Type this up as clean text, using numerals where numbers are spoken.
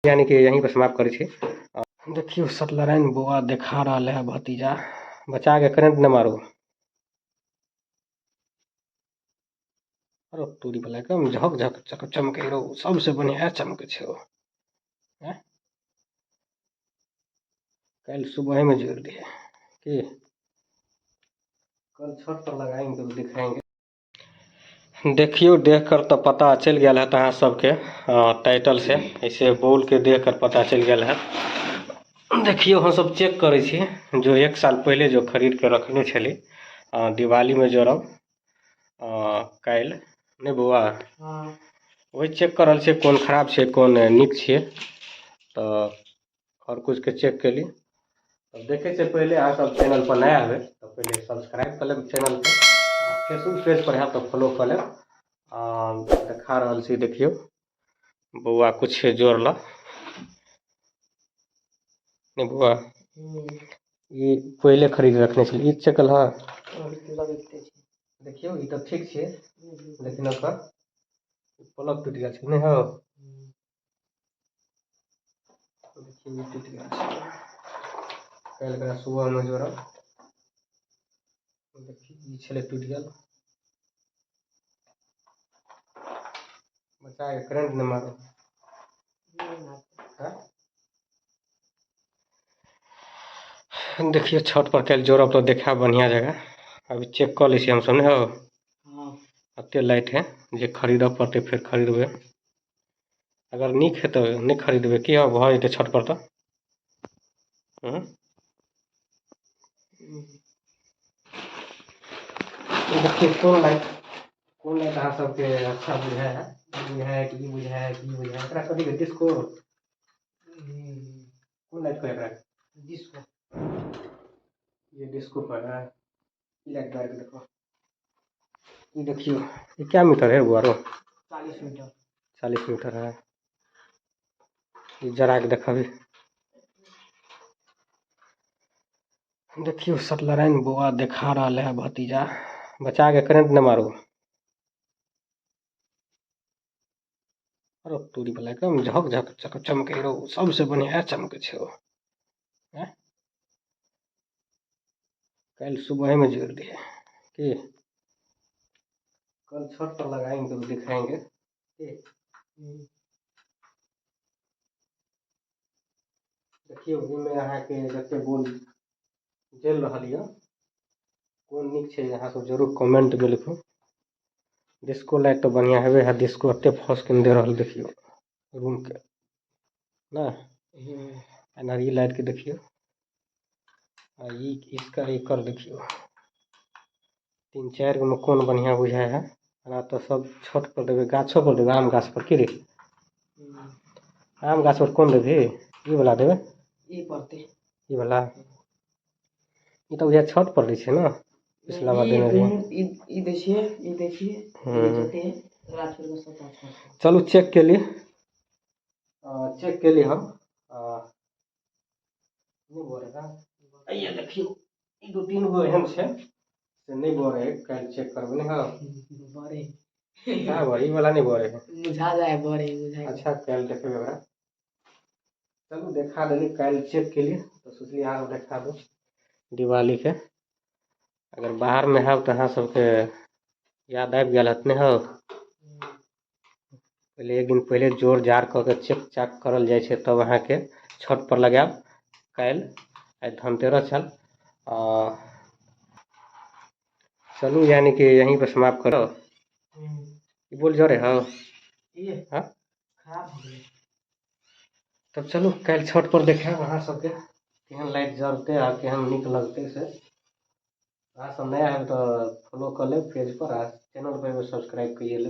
यानी कि यहीं पर समाप्त करै छी। देखियो सत्यनारायण बौआ देखा रहा है भतीजा, बचा के करंट न मारो। अरे तोरी वाला एकदम झक झक चक चमके रो, सबसे बढ़िया चमके छे वो। कल सुबह में जोड़ दिए कि कल छत पर लगाएंगे तो दिखाएंगे। देखियो देख कर तो पता चल गया है तहाँ सबके टाइटल से, ऐसे बोल के देख कर पता चल गया है। देखियो हम सब चेक करे छी, जो 1 साल पहले जो खरीद के रखने छली दिवाली में जोड़ब काल्हि नहीं बौआ, वही चेक कर रहल छियै कौन खराब छे कौन नीक छे, तो और कुछ के चेक केली। तो देखे से पहले अहाँ सब चैनल पर नया हुए तो पहले सब्सक्राइब कर लेब चैनल पे, फेसबुक पेज पर है तो फॉलो कर लेब। देखा रहल छी देखियो बौआ कुछ जोड़ला नहीं बौआ, ये पहले खरीद रखने छली, ई चकल है। देखियो ई तो ठीक छे, लेकिन ओकर प्लग टूट गया छे नहीं हो। देखियो ई टूट गया छे, कल एकरा सुबह में जोड़ब। देखियो ई छले टूट गया, बचा के करंट न मारो। देखिए छत पर कल जोड़ब तो देखा बढ़िया जगह, अभी चेक कर ली हम सब नहीं हो। अते लाइट है जे खरीदब पड़ते, फिर खरीदबे, अगर निक है तो नहीं खरीदबे कि अब भ जेते छत पर तो। देखिए कौन लाइट अहाँ सबके अच्छा बुझाय है, बुझाय कि बुझाय कि बुझाय एकरा कथि के डिस्को, कौन लाइट कहे एकरा डिस्को, ये डिस्को पर है। लाइट बार के देखो, ये देखियो ये क्या मीटर है बुआरो, 40 मीटर, 40 मीटर है। ये जरा के देखबी, देखियो सत्यनारायण बौआ देखा रहा है भतीजा, बचा के करंट न मारो। अरे तोरी वाला एकदम झक झक चक चमके रो, सबसे बढ़िया चमके छे वो। कल सुबह में जोड़ दिए कि कल छत पर लगाएंगे तो दिखाएंगे। देखियो इनमें अहाँ के जते बोल जल रहा है कौन निक छे, यहाँ सब जरूर कमेंट में लिखो। डिस्को लाइट तो बढ़िया हेबे है, डिस्को अते फस के दे रहा देखियो रूम के ना, एनरी लाइट के देखियो, इसका एकर देखियो 3-4 गो में कौन बढ़िया बुझाय है ना, तो सब छत पर देवे, गाछो पर देवे, आम गाछ पर की रे, आम गाछ पर कौन देवे, ई वाला देवे, ई पड़ते ई वाला, ई तो बुझाय छत पर दै छे ना, पिछला बार देने रही। ई देखिए ई देखिए, चलो चेक के लिए चेक के लिए हम नहीं बोलेगा, ये देखियो ई 2-3 गो एहन छे से नहीं बोरे, कल चेक करबे नहीं हां बोरे, हां भाई ई वाला नहीं बोरे है, बुझा जाए बोरे बुझाए। अच्छा कल देखबे ओकरा, चलो देखा देली कल चेक के लिए, तो सोचली यहाँ देखा दो दिवाली के, अगर बाहर में है तो अहाँ सबके याद आबि गेल हत नहीं हो। पहले एक दिन पहले जोड़ जाड़ क के चेक चाक करल जाए छे, तब अहाँ के छत पर लगाएब। कल आई धनतेरस छल, चलू यानी कि यहीं पर समाप्त करो। बोल जोरे हो हाँ तब चलू कल छत पर देखे अहाँ सबके केहन लाइट जरते आ केहन निक लगते से। अहाँ सब नया है तो फॉलो कर ले पेज पर, चैनल पर सब्सक्राइब करिए ले।